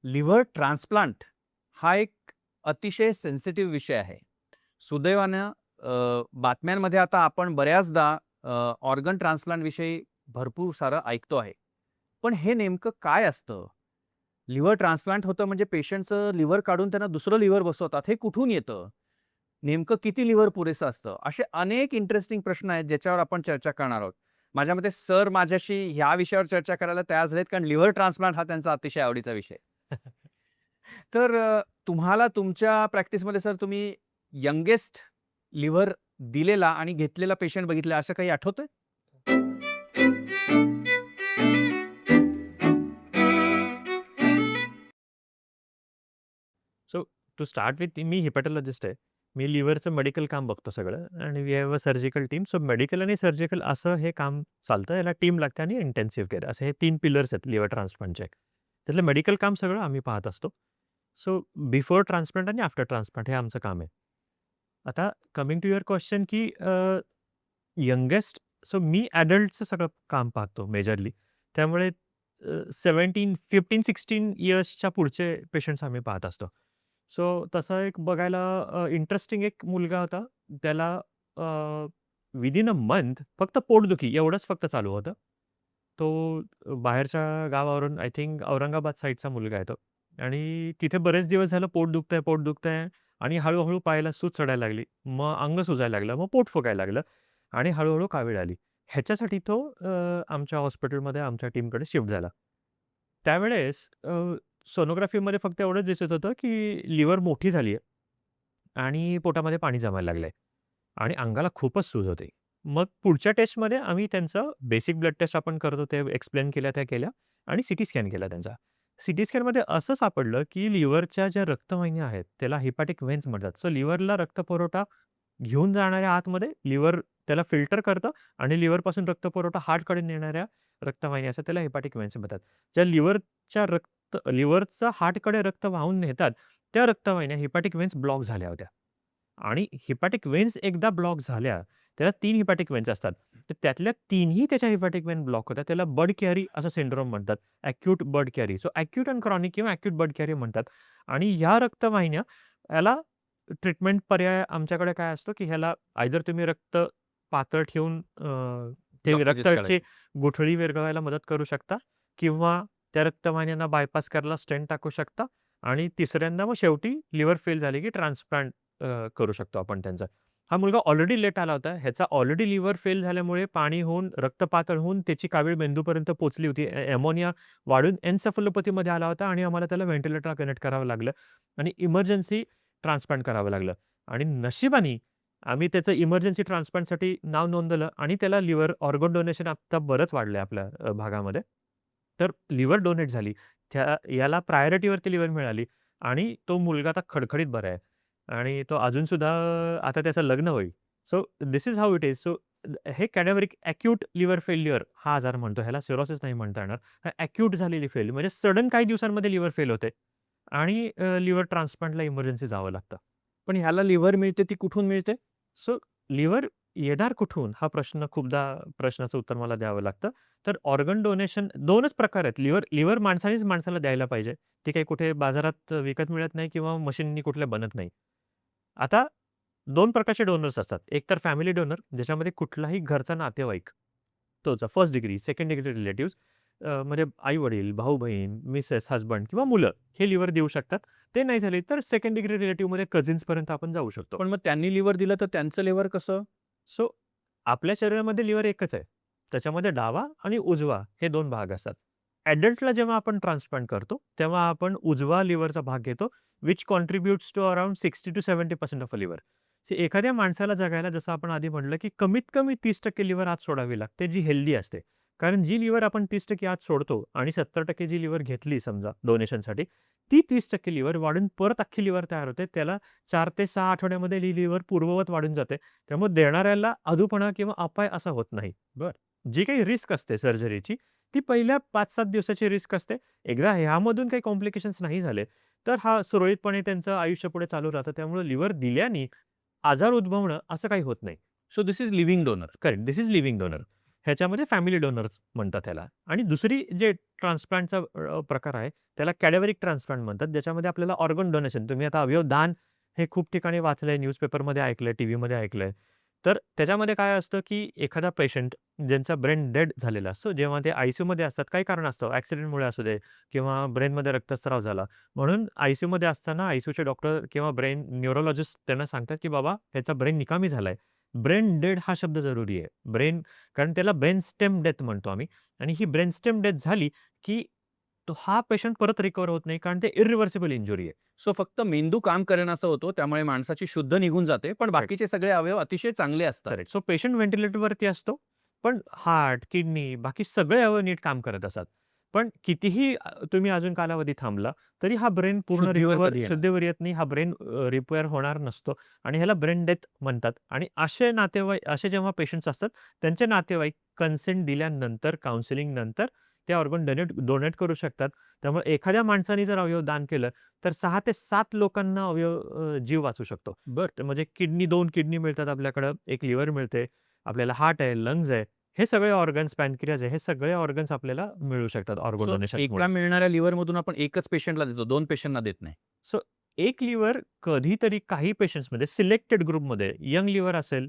Liver transplant हा एक अतिशय सेन्सिटिव्ह विषय आहे. सुदैवानं बातम्यांमध्ये आता आपण बऱ्याचदा ऑर्गन ट्रान्सप्लांट विषयी भरपूर सारं ऐकतो आहे. पण हे नेमकं काय असतं? लिव्हर ट्रान्सप्लांट होतं म्हणजे पेशंटचं लिव्हर काढून त्यांना दुसरं लिव्हर बसवतात. हे कुठून येतं? नेमकं किती लिव्हर पुरेसं असतं? असे अनेक इंटरेस्टिंग प्रश्न आहेत ज्याच्यावर आपण चर्चा करणार आहोत. माझ्या मते सर माझ्याशी ह्या विषयावर चर्चा करायला तयार झालेत कारण लिव्हर ट्रान्सप्लांट हा त्यांचा अतिशय आवडीचा विषय आहे. तर तुम्हाला तुमच्या प्रॅक्टिसमध्ये सर तुम्ही यंगेस्ट लिव्हर दिलेला आणि घेतलेला पेशंट बघितला असं काही आठवतंय? सो टू स्टार्ट विथ मी हिपॅटॉलॉजिस्ट आहे. मी लिव्हरचं मेडिकल काम बघतो सगळं आणि we have a surgical team. So medical आणि सर्जिकल असं हे काम चालतं. याला टीम लागते आणि इंटेन्सिव्ह केअर असे हे 3 पिलर्स आहेत लिव्हर ट्रान्सप्लांटचे. त्यातलं मेडिकल काम सगळं आम्ही पाहत असतो. सो बिफोर ट्रान्सप्लांट आणि आफ्टर ट्रान्सप्लांट हे आमचं काम आहे. आता कमिंग टू युअर क्वेश्चन की यंगेस्ट सो मी अडल्टचं सगळं काम पाहतो मेजरली. त्यामुळे 15-16 इयर्सच्या पुढचे पेशंट्स आम्ही पाहत असतो. सो तसं एक बघायला इंटरेस्टिंग एक मुलगा होता. त्याला विदिन अ मंथ फक्त पोटदुखी एवढंच फक्त चालू होतं. तो बाहेरच्या गावावरून आय थिंक औरंगाबाद साइडचा मुलगा आहे तो आणि तिथे बरेच दिवस झालं पोट दुखतंय आणि हळू पायाला सूज चढायला लागली. मग अंग सुजायला लागलं, मग पोट फुगायला लागलं आणि हळू कावीळ आली. ह्याच्यासाठी तो आमच्या हॉस्पिटलमध्ये आमच्या टीमकडे शिफ्ट झाला. त्यावेळेस सोनोग्राफीमध्ये फक्त एवढंच दिसत होतं, की लिव्हर मोठी झाली आहे आणि पोटामध्ये पाणी जमायला लागलंय आणि अंगाला खूपच सूज होते. मग पुढच्या टेस्टमध्ये आम्ही त्यांचं बेसिक ब्लड टेस्ट आपण करतो ते एक्सप्लेन केल्या त्या केल्या आणि सीटी स्कॅन केला त्यांचा. सीटी स्कॅनमध्ये असं सापडलं, की लिव्हरच्या ज्या रक्तवाहिन्या आहेत, त्याला हेपॅटिक व्हेन्स म्हणतात. सो लिव्हरला रक्तपुरवठा घेऊन जाणाऱ्या आतमध्ये लिव्हर त्याला फिल्टर करतं आणि लिव्हरपासून रक्तपुरवठा हार्टकडे नेणाऱ्या रक्तवाहिन्या असतात, त्याला हेपॅटिक व्हेन्स म्हणतात. ज्या लिव्हरचा हार्टकडे रक्त वाहून नेतात, त्या रक्तवाहिन्या हेपॅटिक व्हेन्स ब्लॉक झाल्या होत्या. आणि हेपॅटिक व्हेन्स एकदा ब्लॉक झाल्या, त्याला 3 हेपॅटिक व्हेन्स असतात. तर त्यातल्या 3ही त्याच्या हेपॅटिक व्हेन ब्लॉक होत्या. त्याला बर्ड कॅरी असा सिंड्रोम म्हणतात. Acute bird carry. So acute आणि क्रॉनिक किंवा ॲक्यूट बर्ड कॅरी म्हणतात. आणि ह्या रक्तवाहिन्या याला ट्रीटमेंट पर्याय आमच्याकडे काय असतो, की ह्याला आयदर तुम्ही रक्त पातळ ठेवून ते ब्लॉकेजेस रक्ताची काढायचे. गुठळी विरघळायला मदत करू शकता किंवा त्या रक्तवाहिन्यांना बायपास करायला स्टेंट टाकू शकता आणि तिसऱ्यांदा मग शेवटी लिव्हर फेल झाली, की ट्रान्सप्लांट करू शकतो आपण त्यांचा. हा मुलगा ऑलरेडी लेट आला होता. ह्याचा ऑलरेडी लिव्हर फेल झाल्यामुळे पाणी होऊन, रक्त पातळ होऊन त्याची कावीळ मेंदूपर्यंत पोहोचली होती. अमोनिया वाढून एन्सेफॅलोपॅथीमध्ये आला होता आणि आम्हाला त्याला व्हेंटिलेटरला कनेक्ट करावं लागलं आणि इमर्जन्सी ट्रान्सप्लांट करावं लागलं आणि नशिबाने आम्ही त्याचं इमर्जन्सी ट्रान्सप्लांटसाठी नाव नोंदवलं आणि त्याला लिव्हर ऑर्गन डोनेशन आता बरंच वाढलंय आपल्या भागामध्ये. तर लिव्हर डोनेट झाली. याला प्रायोरिटीवरती लिव्हर मिळाली आणि तो मुलगा आता खडखडीत बरा आहे. आणि तो अजूनसुद्धा आता त्याचं लग्न होईल. So this is how it is. So हे कॅडॅव्हरिक ॲक्यूट लिव्हर फेल्युअर हा आजार म्हणतो. ह्याला सिरोसिस नाही म्हणता येणार. ॲक्यूट झालेली फेल म्हणजे सडन काही दिवसांमध्ये लिव्हर फेल होते आणि लिव्हर ट्रान्सप्लांटला इमर्जन्सी जावं लागतं. पण ह्याला लिव्हर मिळते ती कुठून मिळते? सो लिव्हर येणार कुठून? हा प्रश्न खूपदा प्रश्नाचं उत्तर मला द्यावं लागतं. तर ऑर्गन डोनेशन 2च प्रकार आहेत. लिव्हर लिव्हर माणसानेच माणसाला द्यायला पाहिजे. ते काही कुठे बाजारात विकत मिळत नाही किंवा मशीननी कुठल्या बनत नाही. आता 2 प्रकारचे डोनर्स असतात. एक तर फॅमिली डोनर ज्याच्यामध्ये कुठलाही घरचा नातेवाईक, तोच first degree, second degree relatives म्हणजे आई-वडील, भाऊ-बहीण, मिसेस, हसबंड किंवा मुलं हे लिव्हर देऊ शकतात. ते नाही झाले तर सेकंड डिग्री रिलेटिव्हमध्ये कझिन्सपर्यंत आपण जाऊ शकतो. पण मग त्यांनी लिव्हर दिलं तर त्यांचं लिव्हर कसं? सो आपल्या शरीरामध्ये लिव्हर एकच आहे. त्याच्यामध्ये डावा आणि उजवा हे 2 भाग असतात. अडल्टला जेव्हा आपण ट्रान्सप्लांट करतो, तेव्हा आपण उजवा लिव्हरचा भाग घेतो, which contributes to around 60% of a liver. एखाद्या माणसाला जगायला जसं आपण आधी म्हटलं, की कमीत कमी 30% लिव्हर आत सोडावी लागते, जी हेल्दी असते. कारण जी लिव्हर आपण 30% आत सोडतो आणि 70% जी लिव्हर घेतली समजा डोनेशनसाठी, ती 30% लिव्हर वाढून परत अख्खी लिव्हर तयार होते. त्याला 4 ते 6 आठवड्यामध्ये ही लिव्हर पूर्ववत वाढून जाते. त्यामुळे देणाऱ्याला अधूपणा किंवा अपाय असा होत नाही. बरं. जी काही रिस्क असते सर्जरीची, ती पहिल्या 5-7 दिवसाची रिस्क असते. एकदा ह्यामधून काही कॉम्प्लिकेशन्स नाही झाले, तर हा सुरळीतपणे त्यांचं आयुष्य पुढे चालू राहतं. त्यामुळे लिव्हर दिल्याने आजार उद्भवणं असं काही होत नाही. So this is living donor. Correct. This is living donor. ह्याच्यामध्ये फॅमिली डोनर्स म्हणतात त्याला. आणि दुसरी जे ट्रान्सप्लांटचा प्रकार आहे, त्याला कॅडेव्हरिक ट्रान्सप्लांट म्हणतात. ज्याच्यामध्ये आपल्याला ऑर्गन डोनेशन, तुम्ही आता अवयव दान हे खूप ठिकाणी वाचलंय, न्यूजपेपरमध्ये ऐकलंय, टीव्हीमध्ये ऐकलंय. तर त्याच्यामध्ये काय असतं, की एखादा पेशंट ज्यांचा ब्रेन डेड झालेला असतो, जेव्हा ते आयसीयूमध्ये असतात, काही कारण असतं, ॲक्सिडेंटमुळे असू दे किंवा ब्रेनमध्ये रक्तस्राव झाला. म्हणून आयसीयूमध्ये असताना आयसीयूचे डॉक्टर किंवा ब्रेन न्यूरोलॉजिस्ट त्यांना सांगतात, की "बाबा, ह्याचा ब्रेन निकामी झालाय." ब्रेन डेड हा शब्द जरुरी आहे. कारण त्याला ब्रेन स्टेम डेथ म्हणतो आम्ही. आणि ही ब्रेन स्टेम डेथ झाली, की तो हा पेशंट परत रिकव्हर होत नाही, कारण ते इरिव्हर्सिबल इंजुरी आहे. सो फक्त मेंदू काम करेनासा होतो, त्यामुळे माणसाची शुद्ध निघून जाते, पण करेक्ट. बाकीचे सगळे अवयव अतिशय चांगले असतात. करेक्ट. सो पेशंट व्हेंटिलेटरवरती असतो, पण हार्ट, किडनी बाकी सगळे अवयव नीट काम करत असतात. पण कितीही तुम्ही अजून कालावधी थांबला, तरी हा ब्रेन पूर्ण शुद्धीवर कधी येणार? शुद्धीवर येत नाही. हा ब्रेन रिपेअर होणार नसतो आणि ह्याला ब्रेन डेथ म्हणतात. आणि असे जेव्हा पेशंट्स असतात, त्यांचे नातेवाईक कन्सेंट दिल्यानंतर, काउन्सिलिंग नंतर ते ऑर्गन डोनेट करू शकतात. त्यामुळे एखाद्या माणसाने जर अवयव दान केलं, तर 6 ते 7 लोकांना जीव वाचू शकतो. बरं. तर म्हणजे 2 किडनी मिळतात आपल्याकडं, 1 लिव्हर मिळते, आपल्याला हार्ट आहे, लंग्स आहे. हे सगळे ऑर्गन्स, पॅनक्रियाज आहे, हे सगळे ऑर्गन्स आपल्याला मिळू शकतात ऑर्गन सो डोनेशन्समुळे. एका मिळणाऱ्या लिव्हरमधून आपण एकच पेशंटला देतो, 2 पेशंटना देत नाही. सो एक लिव्हर कधीतरी काही पेशंट्समध्ये सिलेक्टेड ग्रुपमध्ये यंग लिव्हर असेल,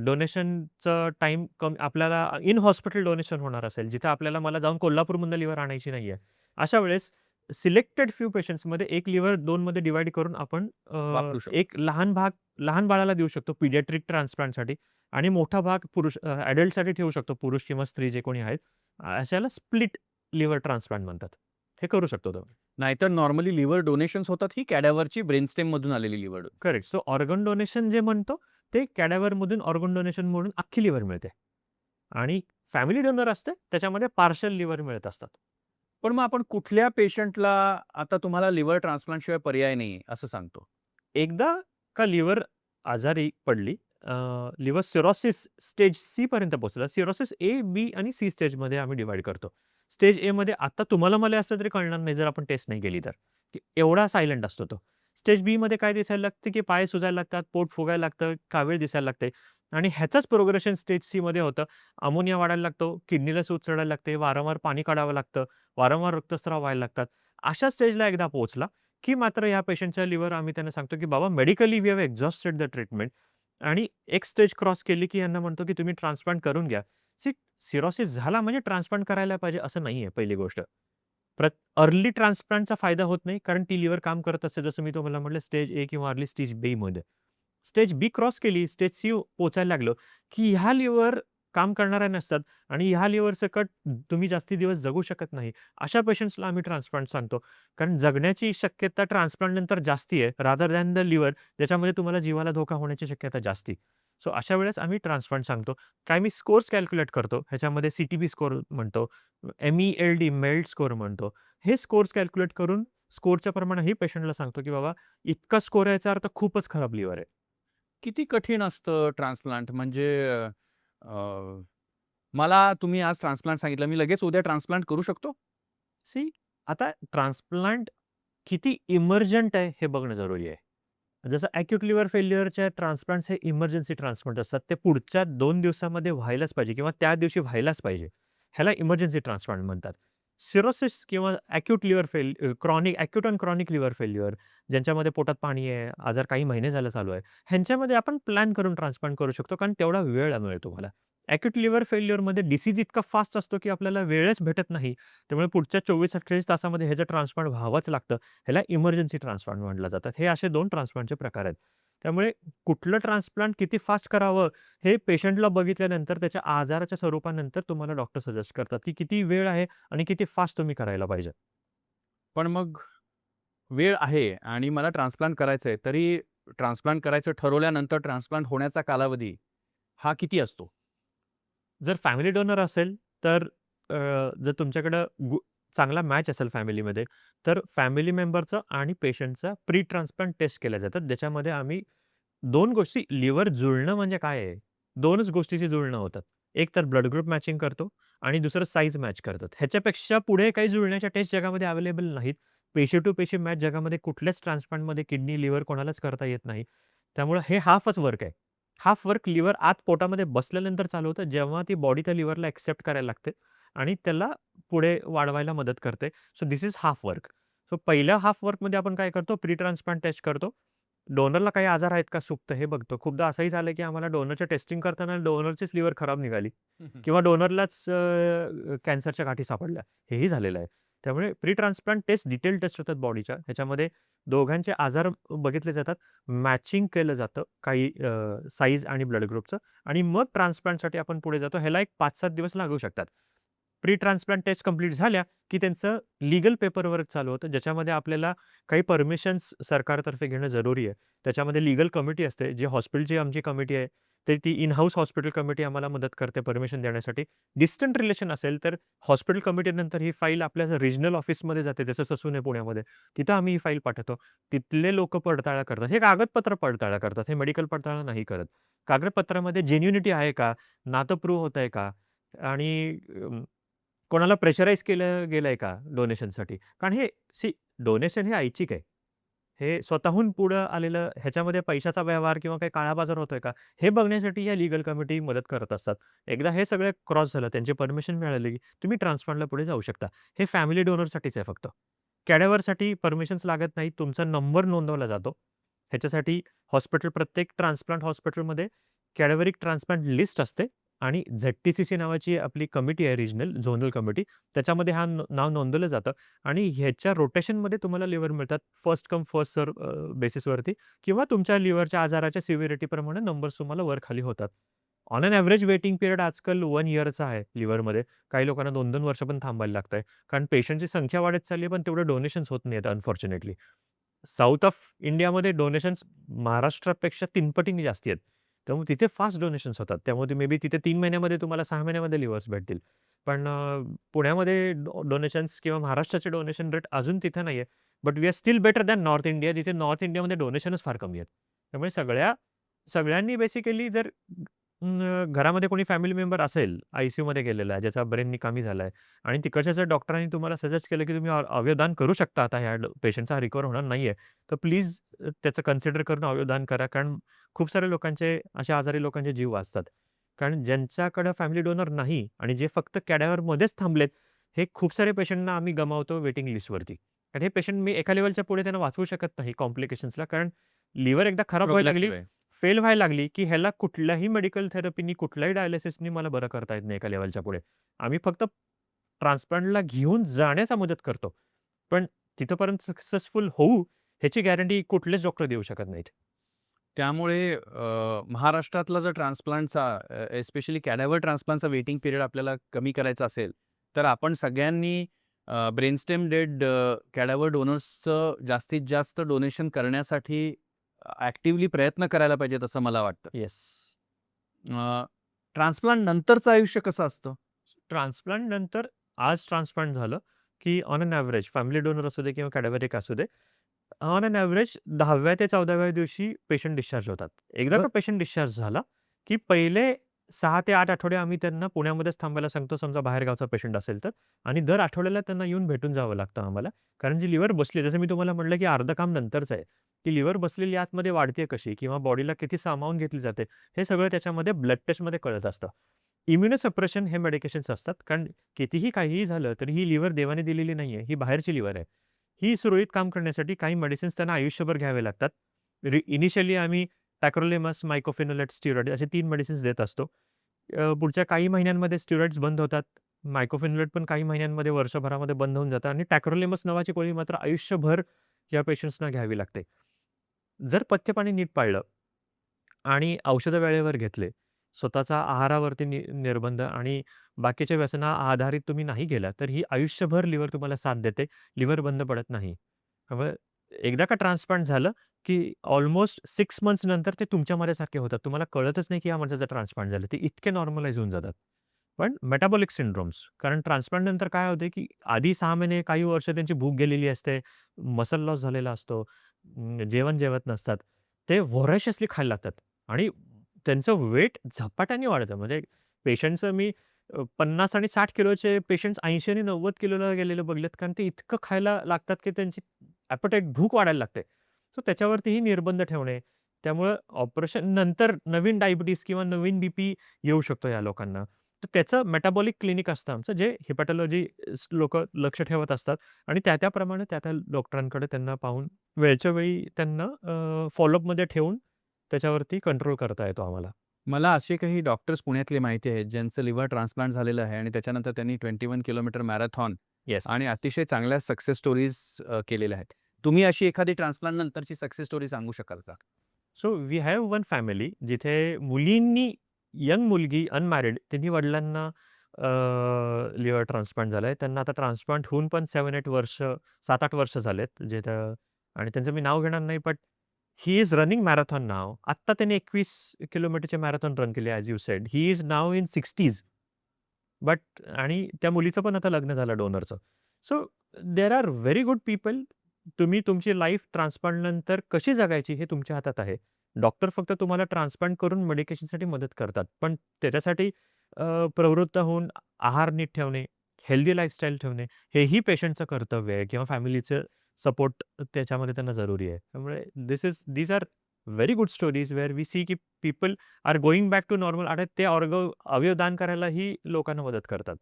डोनेशनचं टाईम कमी, आपल्याला इन हॉस्पिटल डोनेशन होणार असेल, जिथे मला जाऊन कोल्हापूरमधनं लिव्हर आणायची नाहीये. अशा वेळेस सिलेक्टेड फ्यू पेशंट्समध्ये एक लिव्हर 2 मध्ये डिव्हाईड करून आपण वापरू शकतो. एक लहान बाळाला देऊ शकतो पीडियाट्रिक ट्रान्सप्लांटसाठी आणि मोठा भाग अडल्टसाठी ठेवू शकतो, पुरुष किंवा स्त्री जे कोणी आहेत. अशाला स्प्लिट लिव्हर ट्रान्सप्लांट म्हणतात. हे करू शकतो तुम्ही. नाहीतर नॉर्मली लिव्हर डोनेशन्स होतात ही कॅडॅव्हरची ब्रेनस्टेममधून आलेली liver. Correct. So organ donation जे म्हणतो, ते कॅडॅव्हरमधून ऑर्गन डोनेशन म्हणून अख्खी लिव्हर मिळते. आणि फॅमिली डोनर असते, त्याच्यामध्ये पार्शल लिव्हर मिळत असतात. पण मग आपण कुठल्या पेशंटला आता तुम्हाला लिव्हर ट्रान्सप्लांटशिवाय पर्याय नाहीये असं सांगतो? एकदा का लिव्हर आजारी पडली, लिव्हर सिरोसिस स्टेज सी पर्यंत पोहोचला. सिरोसिस ए, बी आणि सी स्टेजमध्ये आम्ही डिव्हाईड करतो. स्टेज एमध्ये आता तुम्हाला मला असलं तरी कळणार नाही जर आपण टेस्ट नाही केली तर, की एवढा सायलेंट असतो तो. स्टेज बीमध्ये काय दिसायला लागतं, की पाय सुजायला लागतात, पोट फुगायला लागतं, कावीळ दिसायला लागते. आणि ह्याचंच प्रोग्रेशन स्टेज सीमध्ये होतं. अमोनिया वाढायला लागतो, किडनीला सूज चढायला लागते, वारंवार पाणी काढावं लागतं, वारंवार रक्तस्राव व्हायला लागतात. अशा स्टेजला एकदा पोहोचला, की मात्र ह्या पेशंटच्या लिव्हर आम्ही त्यांना सांगतो, की बाबा medically we have exhausted the treatment. आणि एक स्टेज क्रॉस केली, की यांना म्हणतो, की तुम्ही ट्रान्सप्लांट करून घ्या. सिरोसिस झाला म्हणजे ट्रान्सप्लांट करायला पाहिजे असं नाहीये पहिली गोष्ट. अर्ली ट्रान्सप्लांटचा फायदा होत नाही, कारण ती लिव्हर काम करत असते जसं मी तुम्हाला म्हटलं स्टेज ए किंवा अर्ली स्टेज बीमध्ये. स्टेज बी क्रॉस केली, स्टेज सी पोहोचायला लागलो, की ह्या लिव्हर काम करणाऱ्या नसतात आणि ह्या लिव्हरसकट तुम्ही जास्ती दिवस जगू शकत नाही. अशा पेशंट्सला आम्ही ट्रान्सप्लांट सांगतो. कारण जगण्याची शक्यता ट्रान्सप्लांट नंतर जास्ती आहे, रादर दॅन द लिव्हर, ज्याच्यामध्ये तुम्हाला जीवाला धोका होण्याची शक्यता जास्ती. सो अशा वेळेस आम्ही ट्रान्सप्लांट सांगतो. काय मी स्कोर्स कॅल्क्युलेट करतो. ह्याच्यामध्ये सीटीबी स्कोर म्हणतो, MELD मेल्ट स्कोर म्हणतो. हे स्कोर्स कॅल्क्युलेट करून स्कोरच्या प्रमाणे ही पेशंटला सांगतो, की बाबा इतका स्कोर याचा अर्थ खूपच खराब लिव्हर आहे. किती कठीण असतं ट्रान्सप्लांट? म्हणजे अ, मला तुम्ही आज ट्रान्सप्लांट सांगितलं, मी लगेच उद्या ट्रान्सप्लांट करू शकतो? सी आता ट्रान्सप्लांट किती इमर्जंट आहे हे बघणं जरुरी आहे. जसं ॲक्यूट लिव्हर फेल्युअरच्या ट्रान्सप्लांट्स हे इमर्जन्सी ट्रान्सप्लांट असतात. ते पुढच्या 2 दिवसामध्ये व्हायलाच पाहिजे किंवा त्या दिवशी व्हायलाच पाहिजे. ह्याला इमर्जन्सी ट्रान्सप्लांट म्हणतात. सिरोसिस किंवा ॲक्यूट आणि क्रॉनिक लिव्हर फेल्युअर, ज्यांच्यामध्ये पोटात पाणी आहे, आजार काही महिने झाले चालू आहे, ह्यांच्यामध्ये आपण प्लॅन करून ट्रान्सप्लांट करू शकतो, कारण तेवढा वेळ मिळेल तुम्हाला. ॲक्यूट लिव्हर फेल्युअरमध्ये डिसीज इतका फास्ट असतो, की आपल्याला वेळच भेटत नाही. त्यामुळे पुढच्या 24-48 तासामध्ये ह्याचं ट्रान्सप्लांट व्हावंच लागतं. ह्याला इमर्जन्सी ट्रान्सप्लांट म्हटलं जातं. हे असे 2 ट्रान्सप्लांटचे प्रकार आहेत. त्यामुळे कुठलं ट्रान्सप्लांट किती फास्ट करावं, हे पेशंटला बघितल्यानंतर, त्याच्या आजाराच्या स्वरूपानंतर तुम्हाला डॉक्टर सजेस्ट करतात, की किती वेळ आहे आणि किती फास्ट तुम्ही करायला पाहिजे. पण मग वेळ आहे आणि मला ट्रान्सप्लांट करायचंय, तरी ट्रान्सप्लांट करायचं ठरवल्यानंतर ट्रान्सप्लांट होण्याचा कालावधी हा किती असतो? जर फॅमिली डोनर असेल, तर जर तुमच्याकडं चांगला मॅच असेल फॅमिलीमध्ये, तर फॅमिली मेंबरचं आणि पेशंटचा प्री ट्रान्सप्लांट टेस्ट केल्या जातात. ज्याच्यामध्ये आम्ही 2 गोष्टी, लिव्हर जुळणं म्हणजे काय आहे? 2च गोष्टीची जुळणं होतात. एक तर ब्लड ग्रुप मॅचिंग करतो आणि दुसरं साइज मॅच करतात. ह्याच्यापेक्षा पुढे काही जुळण्याच्या टेस्ट जगामध्ये अवेलेबल नाहीत. पेशी टू पेशी मॅच जगामध्ये कुठल्याच ट्रान्सप्लांटमध्ये किडनी, लिव्हर कोणालाच करता येत नाही. त्यामुळे हे हाल्फच वर्क आहे. हाफ वर्क लिव्हर आत पोटामध्ये बसल्यानंतर चालू होतं, जेव्हा ती बॉडी त्या लिव्हरला एक्सेप्ट करायला लागते आणि त्याला पुढे वाढवायला मदत करते. So this is half work. So पहिल्या हाफ वर्कमध्ये आपण काय करतो, प्री ट्रान्सप्लांट टेस्ट करतो. डोनरला काही आजार आहेत का सुप्त हे बघतो. खूपदा असंही झालं, की आम्हाला डोनरच्या टेस्टिंग करताना डोनरचीच लिव्हर खराब निघाली किंवा डोनरलाच कॅन्सरच्या गाठी सापडल्या. हेही झालेलं आहे. त्यामुळे pre transplant test detail test होतात बॉडीच्या. ह्याच्यामध्ये दोघांचे आजार बघितले जातात. मॅचिंग केलं जातं काही साइज आणि ब्लड ग्रुपचं आणि मग ट्रान्सप्लांटसाठी आपण पुढे जातो. ह्याला एक 5-7 दिवस लागू शकतात. प्री ट्रान्सप्लांट टेस्ट कंप्लीट झाल्या, की त्यांचं लीगल पेपरवर्क चालू होतं, ज्याच्यामध्ये आपल्याला काही परमिशन्स सरकारतर्फे घेणं जरुरी आहे. त्याच्यामध्ये लीगल कमिटी असते, जी हॉस्पिटलची आमची कमिटी आहे, तर ती इन हाऊस हॉस्पिटल कमिटी आम्हाला मदत करते परमिशन देण्यासाठी. डिस्टंट रिलेशन असेल, तर हॉस्पिटल कमिटीनंतर ही फाईल आपल्या रिजनल ऑफिसमध्ये जाते, जसं ससून आहे पुण्यामध्ये. तिथं आम्ही ही फाईल पाठवतो. तिथले लोकं पडताळा करतात. हे कागदपत्र पडताळा करतात, हे मेडिकल पडताळा नाही करत. कागदपत्रामध्ये जेन्युइनिटी आहे का? नातं प्रूव्ह होतंय का? आणि कोणाला प्रेशराईज केलं गेलंय का डोनेशनसाठी? कारण हे डोनेशन हे ऐच्छिक आहे. हे स्वतःहून पुढं आलेलं ह्याच्यामध्ये पैशाचा व्यवहार किंवा काही काळाबाजार होतोय का? हे बघण्यासाठी या लीगल कमिटी मदत करत असतात. एकदा हे सगळं क्रॉस झालं, त्यांची परमिशन मिळाली, की तुम्ही ट्रान्सप्लांटला पुढे जाऊ शकता. हे फॅमिली डोनरसाठीच आहे फक्त. कॅडेव्हरसाठी परमिशन्स लागत नाही. तुमचा नंबर नोंदवला जातो. ह्याच्यासाठी प्रत्येक ट्रान्सप्लांट हॉस्पिटलमध्ये कॅडेव्हरिक ट्रान्सप्लांट लिस्ट असते आणि झेड-टी-सी-सी नावाची आपली कमिटी आहे रिजनल, झोनल कमिटी. त्याच्यामध्ये नाव नोंदवलं जातं आणि ह्याच्या रोटेशनमध्ये तुम्हाला लिव्हर मिळतात. फर्स्ट कम फर्स्ट सर्व्ह बेसिसवरती किंवा तुमच्या लिव्हरच्या आजाराच्या सिव्हिरिटीप्रमाणे नंबर्स तुम्हाला वर-खाली होतात. On an average waiting period आजकाल 1 इयरचा आहे लिव्हरमध्ये. काही लोकांना 2-2 वर्ष पण थांबायला लागतंय. कारण पेशंटची संख्या वाढत चालली आहे, पण तेवढे डोनेशन्स होत नाहीयेत अनफॉर्च्युनेटली. साउथ ऑफ इंडियामध्ये डोनेशन्स महाराष्ट्रापेक्षा 3 पटींनी जास्ती आहेत. त्यामुळे तिथे फास्ट डोनेशन्स होतात. त्यामुळे मे बी तिथे 3 महिन्यामध्ये तुम्हाला 6 महिन्यामध्ये लिव्हर्स भेटतील. पण पुण्यामध्ये डोनेशन्स किंवा महाराष्ट्राचे डोनेशन रेट अजून तिथे नाहीये. But we are still better than North India. तिथे नॉर्थ इंडियामध्ये डोनेशनच फार कमी आहेत. त्यामुळे सगळ्यांनी बेसिकली जर घरामध्ये कोणी फॅमिली मेंबर असेल, आय-सी-यूमध्ये गेलेला आहे, ज्याचा ब्रेन निकामी झालाय आणि तिकडच्या जर डॉक्टरांनी तुम्हाला सजेस्ट केलं, की तुम्ही अवयवदान करू शकता आता ह्या पेशंटचा रिकव्हर होणार नाहीये, तर प्लीज त्याचं कन्सिडर करून अवयवदान करा. कारण खूप साऱ्या लोकांचे, अशा आजारी लोकांचे जीव वाचतात. कारण ज्यांच्याकडे फॅमिली डोनर नाही आणि जे फक्त कॅडाव्हरमध्येच थांबलेत, हे खूप सारे पेशंटना आम्ही गमावतो वेटिंग लिस्टवरती. कारण हे पेशंट मी एका लेव्हलच्या पुढे त्यांना वाचवू शकत नाही कॉम्प्लिकेशन्सला. कारण लिव्हर एकदा खराब व्हायला लागली, प्रोग्रेसिव्ह आहे. फेल व्हायला लागली, की ह्याला कुठल्याही मेडिकल थेरपीनी, कुठल्याही डायलिसिसनी मला बरं करता येत नाही एका लेव्हलच्या पुढे. आम्ही फक्त ट्रान्सप्लांटला घेऊन जाण्याचा मदत करतो. पण तिथपर्यंत सक्सेसफुल होऊ ह्याची गॅरंटी कुठलेच डॉक्टर देऊ शकत नाहीत. त्यामुळे महाराष्ट्रातला जर ट्रान्सप्लांटचा एस्पेशली कॅडाव्हर ट्रान्सप्लांटचा वेटिंग पिरियड आपल्याला कमी करायचा असेल, तर आपण सगळ्यांनी ब्रेनस्टेम डेड कॅडाव्हर डोनर्सचं जास्तीत जास्त डोनेशन करण्यासाठी ॲक्टिव्हली प्रयत्न करायला पाहिजेत असं मला वाटतं. येस. ट्रान्सप्लांट नंतरचं आयुष्य कसं असतं? ट्रान्सप्लांट नंतर आज ट्रान्सप्लांट झालं, की on an average family donor असू दे किंवा कॅडाव्हरिक असू दे, ऑन एन एव्हरेज 10व्या ते 14व्या दिवशी पेशंट डिस्चार्ज होतात. एकदा बरं. का पेशंट डिस्चार्ज झाला, की पहिले 6 ते 8 आठवडे आम्ही त्यांना पुण्यामध्येच थांबायला सांगतो, समजा बाहेरगावचा पेशंट असेल तर. आणि दर आठवड्याला त्यांना येऊन भेटून जावं लागतं आम्हाला. कारण जी लिव्हर बसली, जसं मी तुम्हाला म्हटलं, की अर्धं काम नंतरचं आहे. की लिव्हर बसलेली आतमध्ये वाढते कशी किंवा बॉडीला किती सामावून घेतली जाते, हे सगळं त्याच्यामध्ये ब्लड टेस्टमध्ये कळत असतं. इम्युनोसप्रेशन हे मेडिकेशन्स असतात. कारण कितीही काहीही झालं, तरी ही लिव्हर देवाने दिलेली नाहीये. ही बाहेरची लिव्हर आहे. ही सुरळीत काम करण्यासाठी काही मेडिसिन्स त्यांना आयुष्यभर घ्यावे लागतात. इनिशियली आम्ही टॅक्रोलिमस, मायकोफेनोलेट, स्टिरॉइड असे 3 मेडिसिन्स देत असतो. पुढच्या काही महिन्यांमध्ये स्टिरॉइड्स बंद होतात. मायकोफेनोलेट पण काही महिन्यांमध्ये, वर्षभरामध्ये बंद होऊन जातं आणि टॅक्रोलिमस नावाची गोळी मात्र आयुष्यभर या पेशंट्सना घ्यावी लागते. जर पथ्यपाणी नीट पाळलं आणि औषधं वेळेवर घेतले, स्वतःचा आहारावरती निर्बंध आणि बाकीच्या व्यसना आधारित तुम्ही नाही गेला, तर ही आयुष्यभर लिव्हर तुम्हाला साथ देते. लिव्हर बंद पडत नाही. त्यामुळे एकदा का ट्रान्सप्लांट झालं, की ऑलमोस्ट 6 मंथ्स नंतर ते तुमच्या माझ्यासारखे होतात. तुम्हाला कळतच नाही, की या माणसाचं ट्रान्सप्लांट झालं. ते इतके नॉर्मलाईज होऊन जातात. पण मेटाबॉलिक सिंड्रोम्स, कारण ट्रान्सप्लांट नंतर काय होते, की आधी 6 महिने, काही वर्ष त्यांची भूक गेलेली असते, मसल लॉस झालेला असतो, जेवण जेवत नसतात. ते व्होरॅशियसली खायला लागतात आणि त्यांचं वेट झपाट्याने वाढतं. म्हणजे पेशंटचं मी 50 आणि 60 किलोचे पेशंट्स 80 आणि 90 किलोला गेलेले बघितलेत. कारण ते इतकं खायला लागतात, की त्यांची ॲपेटाईट, भूक वाढायला लागते. सो त्याच्यावरतीही निर्बंध ठेवणे, त्यामुळं ऑपरेशन नंतर नवीन डायबिटीज किंवा नवीन बीपी येऊ शकतो या लोकांना. तर त्याचं मेटाबॉलिक क्लिनिक असतं आमचं, जे हेपॅटॉलॉजी लोकं लक्ष ठेवत असतात आणि त्याप्रमाणे त्या डॉक्टरांकडे त्यांना पाहून वेळच्या वेळी त्यांना फॉलोअपमध्ये ठेवून त्याच्यावरती कंट्रोल करता येतो आम्हाला. मला असे काही डॉक्टर्स पुण्यातले माहिती आहेत, ज्यांचं लिव्हर ट्रान्सप्लांट झालेलं आहे आणि त्याच्यानंतर त्यांनी 21 किलोमीटर मॅरेथॉन येस. आणि अतिशय चांगल्या सक्सेस स्टोरीज केलेल्या आहेत. तुम्ही अशी एखादी ट्रान्सप्लांट नंतरची सक्सेस स्टोरी सांगू शकाल का? So we have one family जिथे मुलींनी यंग मुलगी अनमॅरिड तिन्ही वडिलांना लिव्हर ट्रान्सप्लांट झालंय. त्यांना आता ट्रान्सप्लांट होऊन पण 7-8 वर्ष 7-8 वर्ष झालेत. जे त्या आणि त्यांचं मी नाव घेणार नाही, but he is running marathon now. आत्ता त्याने 21 किलोमीटरचे मॅरेथॉन रन केले as you said. He is now in 60s. But आणि त्या मुलीचं पण आता लग्न झालं डोनरचं. So there are very good people. तुम्ही तुमची लाईफ ट्रान्सप्लांट नंतर कशी जगायची हे तुमच्या हातात आहे. डॉक्टर फक्त तुम्हाला ट्रान्सप्लांट करून मेडिकेशनसाठी मदत करतात. पण त्याच्यासाठी प्रवृत्त होऊन आहार नीट ठेवणे, हेल्दी लाईफस्टाईल ठेवणे, हेही पेशंटचं कर्तव्य आहे किंवा फॅमिलीचं सपोर्ट त्याच्यामध्ये त्यांना जरुरी आहे. त्यामुळे these are very good stories where we see की people are going back to normal आणि ते अवयव दान करायलाही लोकांना मदत करतात.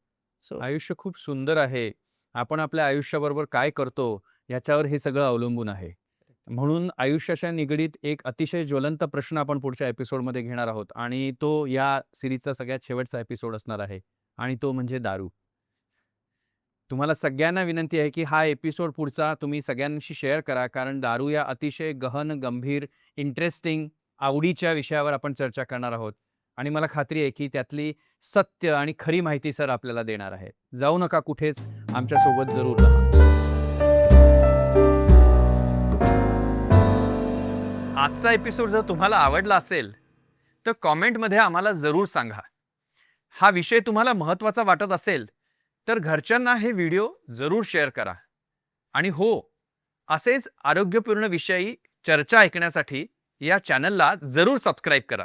सो आयुष्य खूप सुंदर आहे. आपण आपल्या आयुष्याबरोबर काय करतो याच्यावर हे सगळं अवलंबून आहे. म्हणून आयुष्याच्या निगडीत एक अतिशय ज्वलंत प्रश्न आपण पुढच्या एपिसोडमध्ये घेणार आहोत आणि तो या सीरीजचा सगळ्यात शेवटचा एपिसोड असणार आहे आणि तो म्हणजे दारू. तुम्हाला सगळ्यांना विनंती आहे की हा एपिसोड पुढचा तुम्ही सगळ्यांशी शेअर करा, कारण दारू या अतिशय गहन, गंभीर, इंटरेस्टिंग, आवडीच्या विषयावर आपण चर्चा करणार आहोत आणि मला खात्री आहे की त्यातली सत्य आणि खरी माहिती सर आपल्याला देणार आहेत. जाऊ नका कुठेच, आमच्यासोबत जरूर राहा. आजचा एपिसोड जर तुम्हाला आवडला असेल तर कॉमेंटमध्ये आम्हाला जरूर सांगा. हा विषय तुम्हाला महत्त्वाचा वाटत असेल तर घरच्यांना हे व्हिडिओ जरूर शेअर करा. आणि हो, असेच आरोग्यपूर्ण विषयी चर्चा ऐकण्यासाठी या चॅनलला जरूर सबस्क्राईब करा.